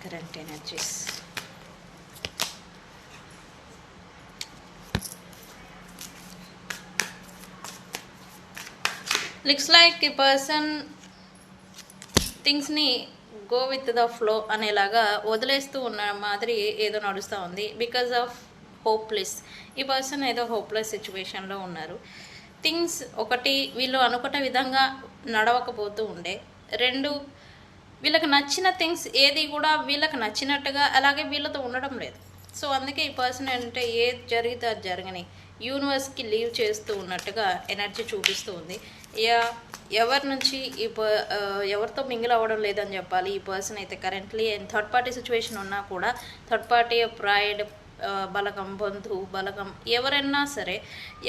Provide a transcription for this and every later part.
current energies. Looks like a person థింగ్స్ని go with the flow అనేలాగా వదిలేస్తూ ఉన్న మాదిరి ఏదో నడుస్తూ ఉంది. బికాజ్ ఆఫ్ హోప్లెస్, ఈ పర్సన్ ఏదో హోప్లెస్ సిచ్యువేషన్లో ఉన్నారు. థింగ్స్ ఒకటి వీళ్ళు అనుకున్న విధంగా నడవకపోతూ ఉండే, రెండు వీళ్ళకి నచ్చిన థింగ్స్ ఏది కూడా వీళ్ళకి నచ్చినట్టుగా అలాగే వీళ్ళతో ఉండడం లేదు. సో అందుకే ఈ పర్సన్ ఏంటంటే ఏది జరిగితే అది జరగని యూనివర్స్కి లీవ్ చేస్తూ ఉన్నట్టుగా ఎనర్జీ చూపిస్తూ ఉంది. ఎవరి నుంచి ఎవరితో మింగిల్ అవ్వడం లేదని చెప్పాలి ఈ పర్సన్ అయితే currently. And third party situation ఉన్నా కూడా థర్డ్ పార్టీ ప్రైడ్ బలగం, బంధు బలగం, ఎవరైనా సరే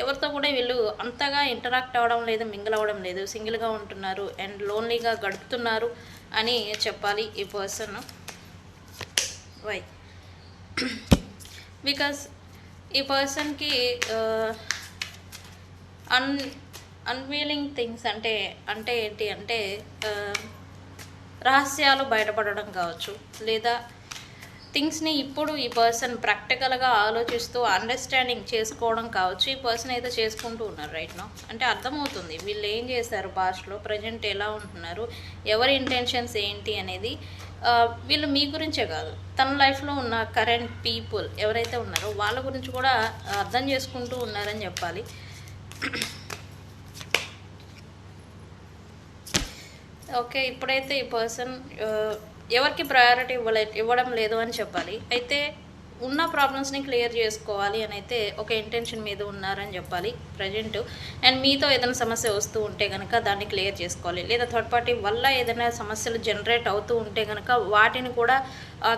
ఎవరితో కూడా వీళ్ళు అంతగా ఇంటరాక్ట్ అవ్వడం లేదు, మింగిల్ అవ్వడం లేదు, సింగిల్గా ఉంటున్నారు అండ్ లోన్లీగా గడుపుతున్నారు అని చెప్పాలి ఈ పర్సన్. వై? బికాస్ ఈ పర్సన్కి అన్వీలింగ్ థింగ్స్ అంటే ఏంటి అంటే రహస్యాలు బయటపడడం కావచ్చు, లేదా థింగ్స్ని ఇప్పుడు ఈ పర్సన్ ప్రాక్టికల్గా ఆలోచిస్తూ అండర్స్టాండింగ్ చేసుకోవడం కావచ్చు. ఈ పర్సన్ అయితే చేసుకుంటూ ఉన్నారు రైట్ నౌ. అంటే అర్థమవుతుంది వీళ్ళు ఏం చేశారు పాస్ట్లో, ప్రజెంట్ ఎలా ఉంటున్నారు, ఎవరి ఇంటెన్షన్స్ ఏంటి అనేది. వీళ్ళు మీ గురించే కాదు, తన లైఫ్లో ఉన్న కరెంట్ పీపుల్ ఎవరైతే ఉన్నారో వాళ్ళ గురించి కూడా అర్థం చేసుకుంటూ ఉన్నారని చెప్పాలి. ఓకే, ఇప్పుడైతే ఈ పర్సన్ ఎవరికి ప్రయారిటీ ఇవ్వడం లేదు అని చెప్పాలి. అయితే ఉన్న ప్రాబ్లమ్స్ని క్లియర్ చేసుకోవాలి అని అయితే ఒక ఇంటెన్షన్ మీద ఉన్నారని చెప్పాలి ప్రజెంట్. అండ్ మీతో ఏదైనా సమస్య వస్తూ ఉంటే కనుక దాన్ని క్లియర్ చేసుకోవాలి, లేదా థర్డ్ పార్టీ వల్ల ఏదైనా సమస్యలు జనరేట్ అవుతూ ఉంటే కనుక వాటిని కూడా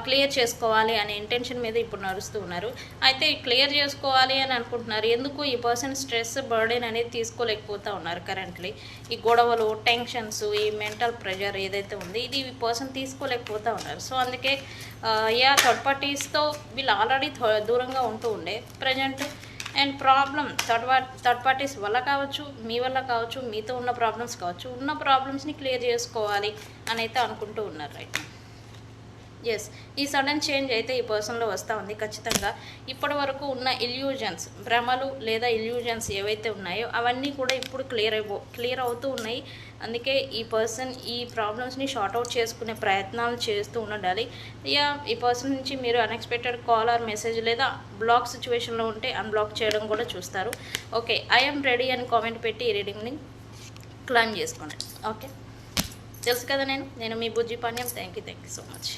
క్లియర్ చేసుకోవాలి అనే ఇంటెన్షన్ మీద ఇప్పుడు నడుస్తూ ఉన్నారు. అయితే క్లియర్ చేసుకోవాలి అని అనుకుంటున్నారు. ఎందుకు ఈ పర్సన్ స్ట్రెస్ బర్డెన్ అనేది తీసుకోలేకపోతూ ఉన్నారు కరెంట్లీ. ఈ గొడవలు, టెన్షన్స్, ఈ మెంటల్ ప్రెషర్ ఏదైతే ఉంది ఇది ఈ పర్సన్ తీసుకోలేకపోతూ ఉన్నారు. సో అందుకే థర్డ్ పార్టీస్తో వీళ్ళు ఆల్రెడీ దూరంగా ఉంటూ ఉండే present. And problem third parties వల్ల కావచ్చు, మీ వల్ల కావచ్చు, మీతో ఉన్న ప్రాబ్లమ్స్ కావచ్చు, ఉన్న ప్రాబ్లమ్స్ని క్లియర్ చేసుకోవాలి అని అయితే అనుకుంటూ ఉన్నారు రైట్. ఎస్, ఈ సడన్ చేంజ్ అయితే ఈ పర్సన్లో వస్తూ ఉంది ఖచ్చితంగా. ఇప్పటి వరకు ఉన్న ఇల్యూజన్స్, భ్రమలు లేదా ఇల్యూజన్స్ ఏవైతే ఉన్నాయో అవన్నీ కూడా ఇప్పుడు క్లియర్ అవుతూ ఉన్నాయి. అందుకే ఈ పర్సన్ ఈ ప్రాబ్లమ్స్ని షార్ట్అవుట్ చేసుకునే ప్రయత్నాలు చేస్తూ ఉండాలి. ఈ పర్సన్ నుంచి మీరు అన్ఎక్స్పెక్టెడ్ కాల్ ఆర్ మెసేజ్ లేదా బ్లాక్ సిచ్యువేషన్లో ఉంటే అన్బ్లాక్ చేయడం కూడా చూస్తారు. ఓకే, ఐఎమ్ రెడీ అని కామెంట్ పెట్టి ఈ రీడింగ్ని క్లైమ్ చేసుకోండి. ఓకే, తెలుసు కదా నేను మీ Bujji Panyam. Thank you so much.